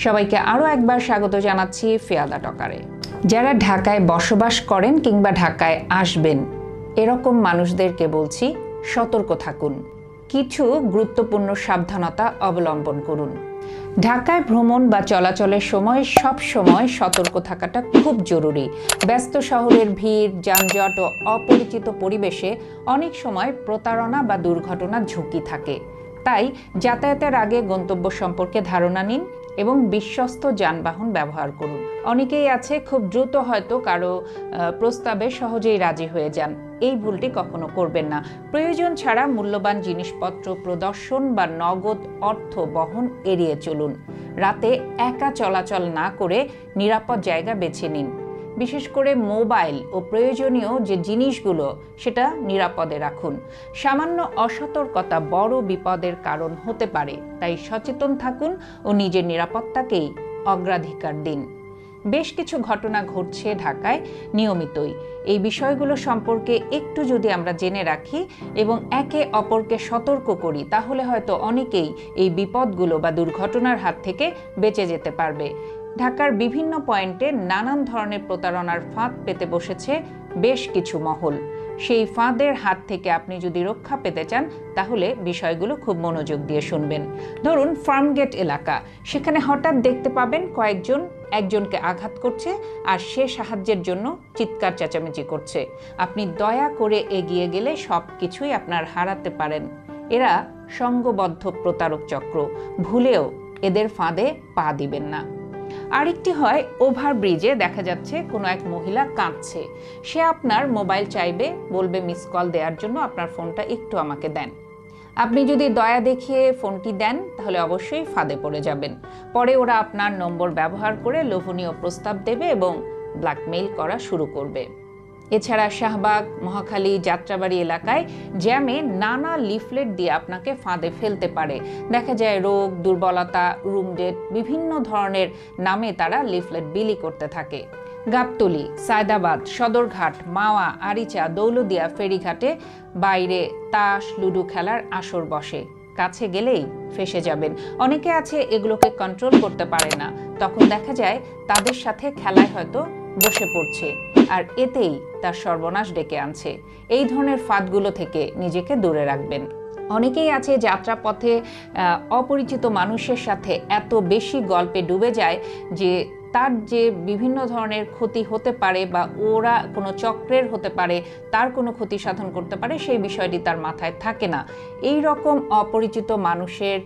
সবাইকে আরও একবার স্বাগত জানাচ্ছি ফিয়াদা টকারে। যারা ঢাকায় বসবাস করেন কিংবা ঢাকায় আসবেন এরকম মানুষদেরকে বলছি, সতর্ক থাকুন, কিছু গুরুত্বপূর্ণ সাবধানতা অবলম্বন করুন। ঢাকায় ভ্রমণ বা চলাচলের সময় সব সময় সতর্ক থাকাটা খুব জরুরি। ব্যস্ত শহরের ভিড়, যানজট ও অপরিচিত পরিবেশে অনেক সময় প্রতারণা বা দুর্ঘটনার ঝুঁকি থাকে। তাই যাতায়াতের আগে গন্তব্য সম্পর্কে ধারণা নিন এবং বিশ্বস্ত যানবাহন ব্যবহার করুন। অনেকেই আছে খুব দ্রুত হয়তো কারো প্রস্তাবে সহজেই রাজি হয়ে যান। এই ভুলটি কখনো করবেন না। প্রয়োজন ছাড়া মূল্যবান জিনিসপত্র প্রদর্শন বা নগদ অর্থ বহন এড়িয়ে চলুন। রাতে একা চলাচল না করে নিরাপদ জায়গা বেছে নিন। বিশেষ করে মোবাইল ও প্রয়োজনীয় যে জিনিসগুলো সেটা নিরাপদে রাখুন। সামান্য অসতর্কতা বড় বিপদের কারণ হতে পারে, তাই সচেতন থাকুন ও নিজের নিরাপত্তাকেই অগ্রাধিকার দিন। বেশ কিছু ঘটনা ঘটছে ঢাকায় নিয়মিতই। এই বিষয়গুলো সম্পর্কে একটু যদি আমরা জেনে রাখি এবং একে অপরকে সতর্ক করি, তাহলে হয়তো অনেকেই এই বিপদগুলো বা দুর্ঘটনার হাত থেকে বেঁচে যেতে পারবে। ঢাকার বিভিন্ন পয়েন্টে নানান ধরনের প্রতারণার ফাঁদ পেতে বসেছে বেশ কিছু মহল। সেই ফাঁদের হাত থেকে আপনি যদি রক্ষা পেতে চান তাহলে বিষয়গুলো খুব মনোযোগ দিয়ে শুনবেন। ধরুন ফার্মগেট এলাকা, সেখানে হঠাৎ দেখতে পাবেন কয়েকজন একজনকে আঘাত করছে আর সে সাহায্যের জন্য চিৎকার চেঁচামেচি করছে। আপনি দয়া করে এগিয়ে গেলে সব কিছুই আপনার হারাতে পারেন। এরা সংঘবদ্ধ প্রতারক চক্র, ভুলেও এদের ফাঁদে পা দিবেন না। আরেকটি হয় ওভারব্রিজে দেখা যাচ্ছে কোনো এক মহিলা কাঁদছে। সে আপনার মোবাইল চাইবে, বলবে মিস কল দেওয়ার জন্য আপনার ফোনটা একটু আমাকে দেন। আপনি যদি দয়া দেখিয়ে ফোনটি দেন তাহলে অবশ্যই ফাঁদে পড়ে যাবেন। পরে ওরা আপনার নম্বর ব্যবহার করে লোভনীয় প্রস্তাব দেবে এবং ব্ল্যাকমেইল করা শুরু করবে। এছাড়া শাহবাগ, মহাখালী, যাত্রাবাড়ি এলাকায় জ্যামে নানা লিফলেট দিয়ে আপনাকে ফাঁদে ফেলতে পারে। দেখা যায় রোগ, দুর্বলতা, রুম ডেট বিভিন্ন ধরনের নামে তারা লিফলেট বিলি করতে থাকে। গাবতলী, সায়দাবাদ, সদরঘাট, মাওয়া, আরিচা, দৌলদিয়া ফেরিঘাটে বাইরে তাস, লুডো খেলার আসর বসে। কাছে গেলেই ফেঁসে যাবেন। অনেকে আছে এগুলোকে কন্ট্রোল করতে পারে না, তখন দেখা যায় তাদের সাথে খেলায় হয়তো বসে পড়ছে আর এতেই তার সর্বনাশ ডেকে আনছে। এই ধরনের ফাঁদগুলো থেকে নিজেকে দূরে রাখবেন। অনেকেই আছে যাত্রাপথে অপরিচিত মানুষের সাথে এত বেশি গল্পে ডুবে যায় যে তার যে বিভিন্ন ধরনের ক্ষতি হতে পারে বা ওরা কোনো চক্রের হতে পারে, তার কোনো ক্ষতি সাধন করতে পারে, সেই বিষয়টি তার মাথায় থাকে না। এই রকম অপরিচিত মানুষের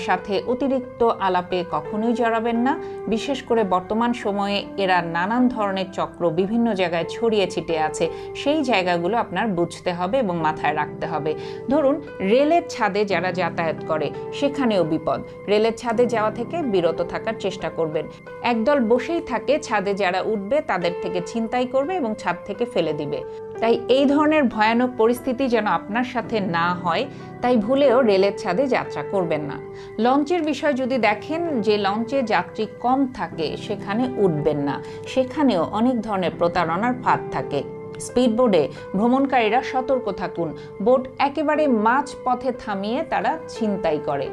সাথে অতিরিক্ত আলাপে কখনোই জড়াবেন না। বিশেষ করে বর্তমান সময়ে এরা নানান ধরনের চক্র বিভিন্ন জায়গায় ছড়িয়ে ছিটিয়ে আছে। সেই জায়গাগুলো আপনার বুঝতে হবে এবং মাথায় রাখতে হবে। ধরুন রেলের ছাদে যারা যাতায়াত করে সেখানেও বিপদ। রেলের ছাদে যাওয়া থেকে বিরত থাকার চেষ্টা করবেন। একদল বসেই থাকে, ছাদে যারা উঠবে তাদের থেকে ছিনতাই করবে এবং ছাদ থেকে ফেলে দিবে। তাই এই ধরনের ভয়ানক পরিস্থিতি যেন আপনার সাথে না হয়, তাই ভুলেও রেলের ছাদে যাত্রা করবেন না। লঞ্চের বিষয় যদি দেখেন যে লঞ্চে যাত্রী কম থাকে সেখানে উঠবেন না, সেখানেও অনেক ধরনের প্রতারণার ফাঁদ থাকে। স্পিডবোটে ভ্রমণকারীরা সতর্ক থাকুন, বোট একেবারে মাঝ পথে থামিয়ে তারা ছিনতাই করে।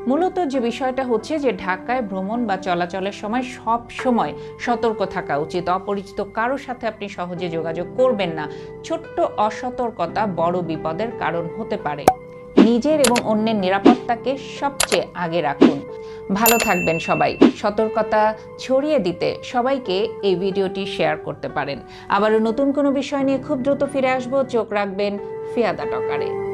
মূলত যে বিষয়টা হচ্ছে যে ঢাকায় ভ্রমণ বা চলাচলের সময় সব সময় সতর্ক থাকা উচিত। অপরিচিত কারোর সাথে আপনি সহজে যোগাযোগ করবেন না। ছোট্ট অসতর্কতা বড় বিপদের কারণ হতে পারে। নিজের এবং অন্যের নিরাপত্তাকে সবচেয়ে আগে রাখুন। ভালো থাকবেন সবাই। সতর্কতা ছড়িয়ে দিতে সবাইকে এই ভিডিওটি শেয়ার করতে পারেন। আবারও নতুন কোনো বিষয় নিয়ে খুব দ্রুত ফিরে আসবো। চোখ রাখবেন ফিয়াদা টকারে।